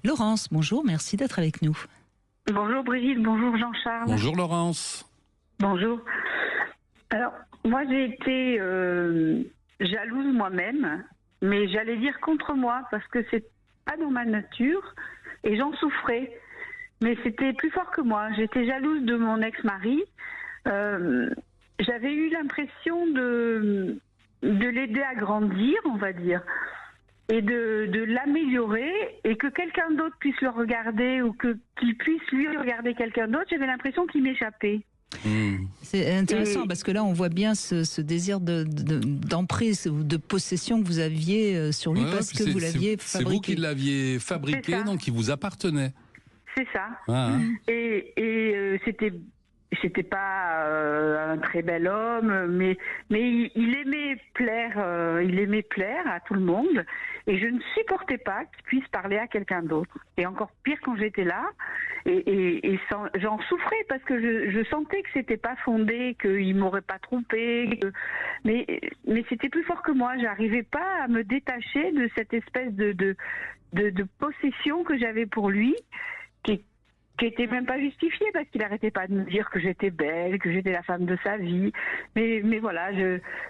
Laurence, bonjour, merci d'être avec nous. Bonjour Brigitte, bonjour Jean-Charles. Bonjour Laurence. Bonjour. Alors, moi j'ai été jalouse moi-même, mais j'allais dire contre moi parce que c'est pas dans ma nature et j'en souffrais. Mais c'était plus fort que moi. J'étais jalouse de mon ex-mari. J'avais eu l'impression de l'aider à grandir, on va dire, et de l'améliorer, et que quelqu'un d'autre puisse le regarder ou qu'il puisse lui regarder quelqu'un d'autre. J'avais l'impression qu'il m'échappait. C'est intéressant parce que là on voit bien ce désir d'emprise ou de possession que vous aviez sur lui parce que vous l'aviez fabriqué. C'est vous qui l'aviez fabriqué, donc il vous appartenait. C'est ça. Ah, hein. Et c'était pas un très bel homme, mais il aimait plaire à tout le monde, et je ne supportais pas qu'il puisse parler à quelqu'un d'autre. Et encore pire quand j'étais là, et j'en souffrais parce que je sentais que c'était pas fondé, qu'il m'aurait pas trompé, mais c'était plus fort que moi. J'arrivais pas à me détacher de cette espèce de possession que j'avais pour lui, qui était même pas justifiée parce qu'il arrêtait pas de me dire que j'étais belle, que j'étais la femme de sa vie. Mais voilà,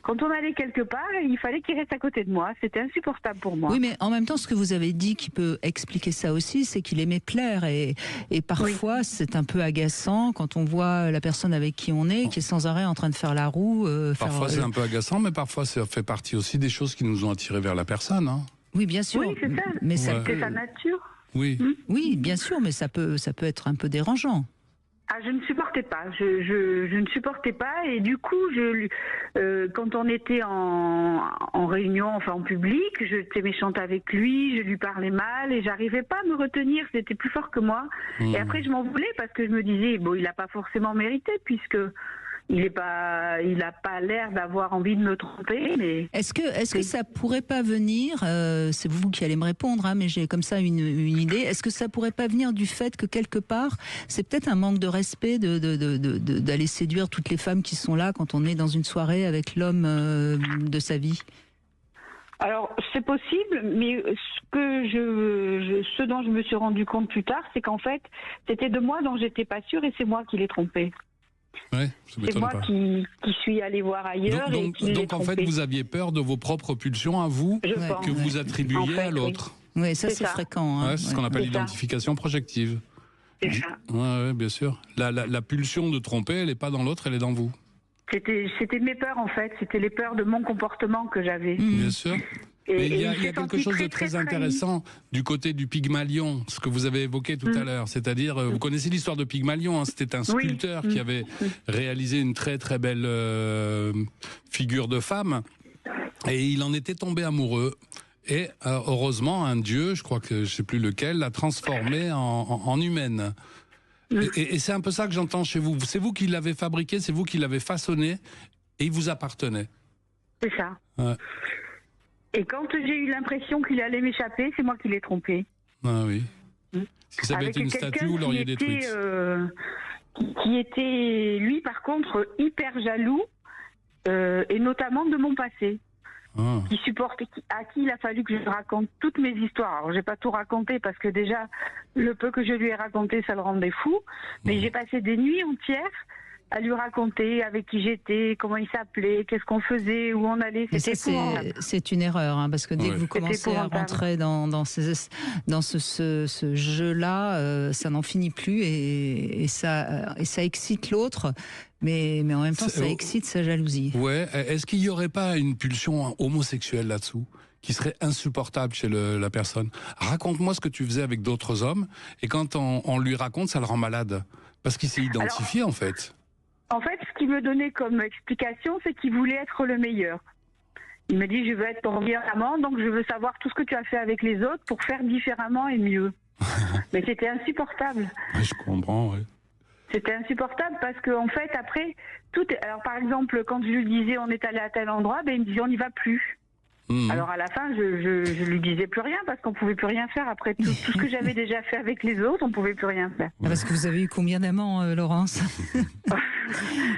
quand on allait quelque part, il fallait qu'il reste à côté de moi. C'était insupportable pour moi. Oui, mais en même temps, ce que vous avez dit qui peut expliquer ça aussi, c'est qu'il aimait plaire. Et parfois, c'est un peu agaçant quand on voit la personne avec qui on est, qui est sans arrêt en train de faire la roue. Parfois, c'est un peu agaçant, mais parfois, ça fait partie aussi des choses qui nous ont attirés vers la personne. Hein. Oui, bien sûr. Oui, c'est ça. Mais c'est sa nature. Oui. Oui, bien sûr, mais ça peut être un peu dérangeant. Ah, je ne supportais pas. Je ne supportais pas, et du coup, quand on était en réunion, enfin en public, j'étais méchante avec lui, je lui parlais mal et j'arrivais pas à me retenir. C'était plus fort que moi. Et après, je m'en voulais parce que je me disais, bon, il n'a pas forcément mérité puisque il a pas l'air d'avoir envie de me tromper. Mais est-ce que ça pourrait pas venir, c'est vous qui allez me répondre, hein, mais j'ai comme ça une idée. Est-ce que ça pourrait pas venir du fait que quelque part, c'est peut-être un manque de respect d'aller séduire toutes les femmes qui sont là quand on est dans une soirée avec l'homme de sa vie? Alors, c'est possible, mais ce dont je me suis rendu compte plus tard, c'est qu'en fait, c'était de moi dont j'étais pas sûre, et c'est moi qui l'ai trompé. Ouais, c'est moi qui suis allée voir ailleurs. Donc en fait, vous aviez peur de vos propres pulsions à vous, que vous attribuiez à l'autre. Oui, ça c'est fréquent. Hein. C'est ce qu'on appelle l'identification projective. C'est ça. Oui, bien sûr. La pulsion de tromper, elle n'est pas dans l'autre, elle est dans vous. C'était mes peurs en fait, c'était les peurs de mon comportement que j'avais. Bien sûr. Mais il y a quelque chose de très intéressant du côté du Pygmalion, ce que vous avez évoqué tout à l'heure. C'est-à-dire, vous connaissez l'histoire de Pygmalion, hein, c'était un sculpteur qui avait réalisé une très très belle figure de femme, et il en était tombé amoureux. Et heureusement, un dieu, je crois que je ne sais plus lequel, l'a transformée en humaine. Et c'est un peu ça que j'entends chez vous. C'est vous qui l'avez fabriqué, c'est vous qui l'avez façonné, et il vous appartenait. C'est ça. Ouais. Et quand j'ai eu l'impression qu'il allait m'échapper, c'est moi qui l'ai trompé. Ah oui. Si ça avait été une statue, vous l'auriez détruite. Qui était, lui, par contre, hyper jaloux, et notamment de mon passé. Qui supporte, à qui il a fallu que je raconte toutes mes histoires. Alors, j'ai pas tout raconté parce que déjà, le peu que je lui ai raconté, ça le rendait fou. Mais j'ai passé des nuits entières à lui raconter avec qui j'étais, comment il s'appelait, qu'est-ce qu'on faisait, où on allait. C'est une erreur, hein, parce que dès que vous commencez à rentrer dans ce jeu-là, ça n'en finit plus et ça excite l'autre. Mais en même temps, ça excite sa jalousie. Ouais. Est-ce qu'il n'y aurait pas une pulsion homosexuelle là-dessous qui serait insupportable chez la personne? Raconte-moi ce que tu faisais avec d'autres hommes, et quand on lui raconte, ça le rend malade. Parce qu'il s'est identifié, en fait. En fait, ce qu'il me donnait comme explication, c'est qu'il voulait être le meilleur. Il me dit, je veux être ton meilleur amant, donc je veux savoir tout ce que tu as fait avec les autres pour faire différemment et mieux. Mais c'était insupportable. Ouais, je comprends, oui. C'était insupportable parce que, en fait, après, alors, par exemple, quand je lui disais on est allé à tel endroit, ben, il me disait on n'y va plus. Alors à la fin, je lui disais plus rien parce qu'on pouvait plus rien faire. Après tout ce que j'avais déjà fait avec les autres, on pouvait plus rien faire. Parce que vous avez eu combien d'amants, Laurence?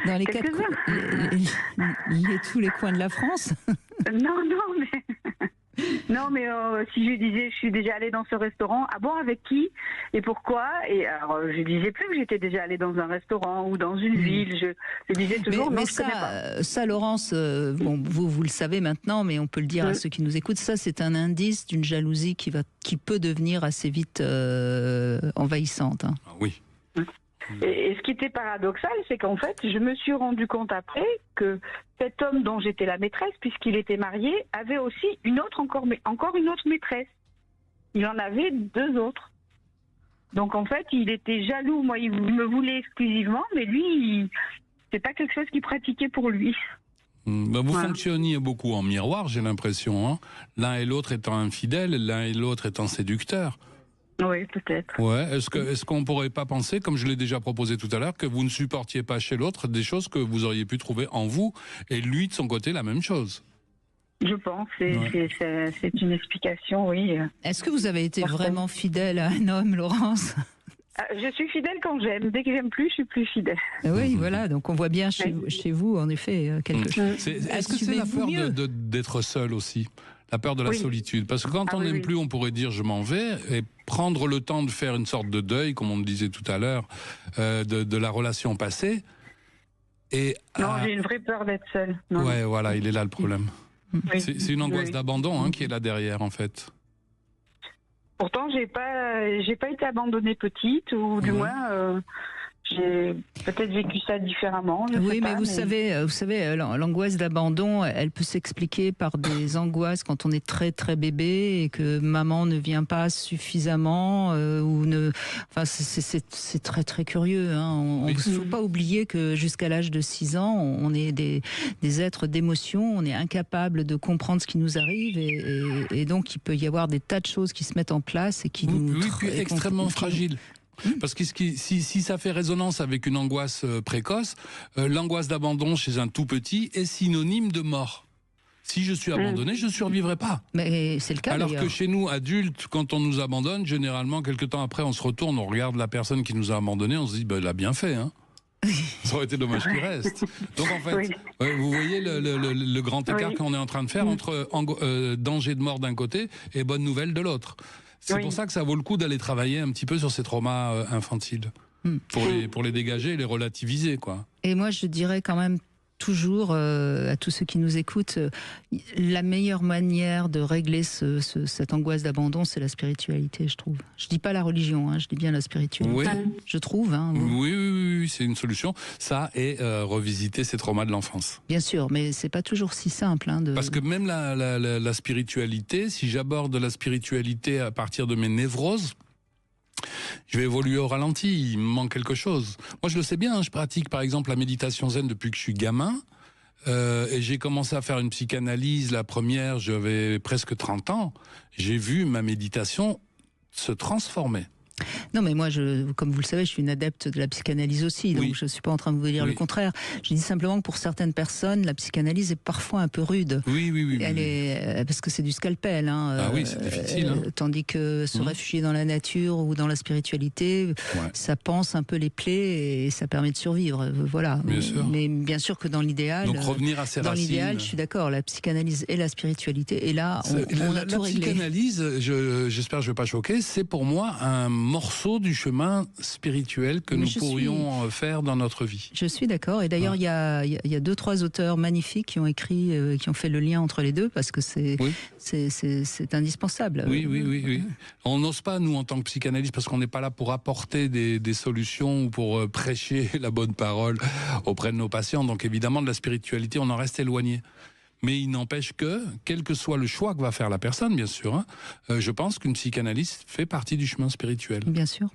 Dans les tous les coins de la France? Non, mais Non, mais si je disais, je suis déjà allée dans ce restaurant, ah bon, avec qui et pourquoi? Et alors, je disais plus que j'étais déjà allée dans un restaurant ou dans une ville. Je disais toujours non, je connais pas. Ça, Laurence, bon, vous le savez maintenant, mais on peut le dire à ceux qui nous écoutent. Ça, c'est un indice d'une jalousie qui peut devenir assez vite envahissante. Hein. Ah oui. Et ce qui était paradoxal, c'est qu'en fait, je me suis rendu compte après que cet homme dont j'étais la maîtresse, puisqu'il était marié, avait aussi encore une autre maîtresse. Il en avait 2 autres. Donc en fait, il était jaloux. Moi, il me voulait exclusivement, mais lui, c'est pas quelque chose qu'il pratiquait pour lui. Vous fonctionniez beaucoup en miroir, j'ai l'impression. Hein, l'un et l'autre étant infidèles, l'un et l'autre étant séducteurs. Oui, peut-être. Ouais. Est-ce qu'on pourrait pas penser, comme je l'ai déjà proposé tout à l'heure, que vous ne supportiez pas chez l'autre des choses que vous auriez pu trouver en vous, et lui de son côté la même chose? Je pense, c'est une explication, oui. Est-ce que vous avez été vraiment fidèle à un homme, Laurence? Je suis fidèle quand j'aime. Dès que j'aime plus, je suis plus fidèle. Oui, voilà. Donc on voit bien chez vous, en effet, quelque chose. Est-ce que c'est la peur d'être seul aussi? La peur de la solitude. Parce que quand on n'aime plus, on pourrait dire je m'en vais, et prendre le temps de faire une sorte de deuil, comme on le disait tout à l'heure, de la relation passée. Et, non, j'ai une vraie peur d'être seule. Non. Ouais, voilà, il est là le problème. Oui. C'est une angoisse d'abandon qui est là derrière, en fait. Pourtant, j'ai pas été abandonnée petite, ou du moins, j'ai peut-être vécu ça différemment. Vous savez, l'angoisse d'abandon, elle peut s'expliquer par des angoisses quand on est très très bébé et que maman ne vient pas suffisamment Enfin, c'est très très curieux. Hein. Il ne faut pas oublier que jusqu'à l'âge de 6 ans, on est des êtres d'émotion, on est incapable de comprendre ce qui nous arrive et donc il peut y avoir des tas de choses qui se mettent en place et qui puis extrêmement fragiles. Parce que si ça fait résonance avec une angoisse précoce, l'angoisse d'abandon chez un tout petit est synonyme de mort. Si je suis abandonné, je ne survivrai pas. Mais c'est le cas. Alors que chez nous, adultes, quand on nous abandonne, généralement, quelques temps après, on se retourne, on regarde la personne qui nous a abandonnés, on se dit, elle a bien fait, hein. Ça aurait été dommage qu'il reste. Donc en fait, vous voyez le grand écart qu'on est en train de faire entre danger de mort d'un côté et bonne nouvelle de l'autre. C'est pour ça que ça vaut le coup d'aller travailler un petit peu sur ces traumas infantiles, pour les dégager et les relativiser, quoi. Et moi, je dirais quand même toujours à tous ceux qui nous écoutent, la meilleure manière de régler cette angoisse d'abandon, c'est la spiritualité, je trouve. Je dis pas la religion, je dis bien la spiritualité. Je trouve. Oui, c'est une solution. Ça, et revisiter ces traumas de l'enfance. Bien sûr, mais c'est pas toujours si simple. Parce que même la spiritualité, si j'aborde la spiritualité à partir de mes névroses, je vais évoluer au ralenti, il me manque quelque chose. Moi, je le sais bien, je pratique par exemple la méditation zen depuis que je suis gamin. Et j'ai commencé à faire une psychanalyse, la première, j'avais presque 30 ans. J'ai vu ma méditation se transformer. Non, mais moi, comme vous le savez, je suis une adepte de la psychanalyse aussi, donc je ne suis pas en train de vous dire le contraire. Je dis simplement que pour certaines personnes, la psychanalyse est parfois un peu rude. Parce que c'est du scalpel. C'est difficile. Tandis que se réfugier dans la nature ou dans la spiritualité, ça panse un peu les plaies et ça permet de survivre. Voilà. Bien sûr. Mais bien sûr que dans l'idéal, donc revenir à ses racines. Dans l'idéal, je suis d'accord, la psychanalyse et la spiritualité. Et là, on a tout réglé. La psychanalyse, j'espère que je ne vais pas choquer, c'est pour moi un morceau du chemin spirituel que nous pourrions faire dans notre vie. Je suis d'accord. Et d'ailleurs, il y a 2-3 auteurs magnifiques qui ont écrit, qui ont fait le lien entre les deux, parce que c'est indispensable. Oui. On n'ose pas, nous, en tant que psychanalystes, parce qu'on n'est pas là pour apporter des solutions ou pour prêcher la bonne parole auprès de nos patients. Donc évidemment, de la spiritualité, on en reste éloigné. Mais il n'empêche que, quel que soit le choix que va faire la personne, bien sûr, je pense qu'une psychanalyse fait partie du chemin spirituel. Bien sûr.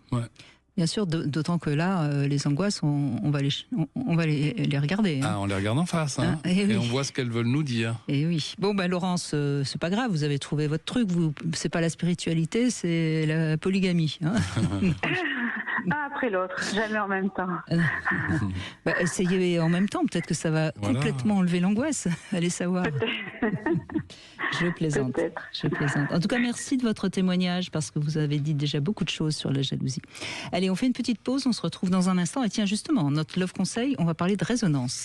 Bien sûr, d'autant que là, les angoisses, on va les regarder. On les regarde en face, et on voit ce qu'elles veulent nous dire. Et oui. Bon, Laurence, c'est pas grave, vous avez trouvé votre truc. C'est pas la spiritualité, c'est la polygamie. Un après l'autre, jamais en même temps. Essayez en même temps, peut-être que ça va complètement enlever l'angoisse. Allez savoir. Je plaisante. En tout cas, merci de votre témoignage, parce que vous avez dit déjà beaucoup de choses sur la jalousie. Allez, on fait une petite pause, on se retrouve dans un instant. Et tiens, justement, notre Love Conseil, on va parler de résonance.